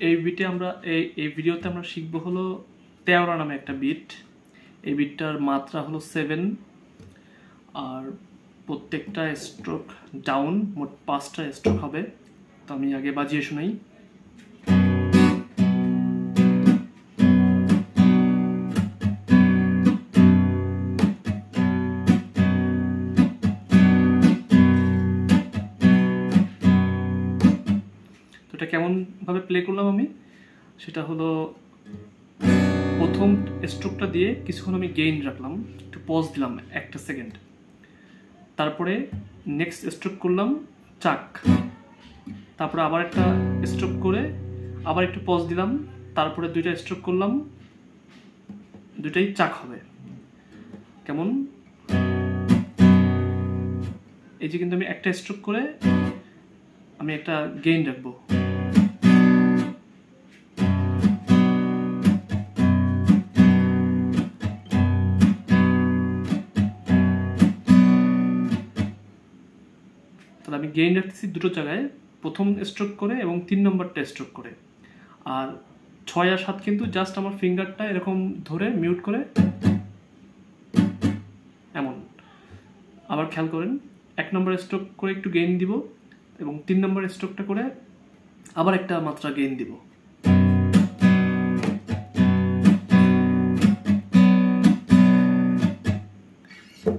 এই বিটে আমরা এই ভিডিওতে আমরা শিখব হলো তেওরা নামে একটা বিট। এই বিটটার মাত্রা হলো 7 আর প্রত্যেকটা স্ট্রোক ডাউন, মোট 5টা স্ট্রোক হবে। তো আমি আগে বাজিয়ে শোনাই। তো এটা কেমন ভাবে প্লে করলাম আমি, সেটা হলো প্রথম স্ট্রোকটা দিয়ে কিছুক্ষণ আমি গেইন রাখলাম, একটু পজ দিলাম 1 সেকেন্ড, তারপরে নেক্সট স্ট্রোক করলাম চাক, তারপরে আবার একটা স্ট্রোক করে আবার একটু পজ দিলাম, তারপরে 2টা স্ট্রোক করলাম, দুটাই চাক হবে। কেমন, এই যে কিন্তু আমি একটা স্ট্রোক করে আমি একটা গেইন রাখবো। তাহলে আমি গেইন রাখতেছি দুটো জায়গায়, প্রথম স্ট্রোক করে এবং 3 নম্বরটা স্ট্রোক করে। আর 6 আর 7 কিন্তু জাস্ট আমার ফিঙ্গারটা এরকম ধরে মিউট করে এমন। আবার খেয়াল করেন, 1 নম্বর স্ট্রোক করে একটু গেইন দিব এবং 3 নম্বর স্ট্রোকটা করে আবার একটা মাত্রা গেইন দিব।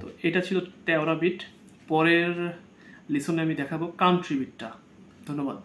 তো এটা ছিল তেওরা বিট। পরের লিসনে আমি দেখাবো কান্ট্রি বিটটা। ধন্যবাদ।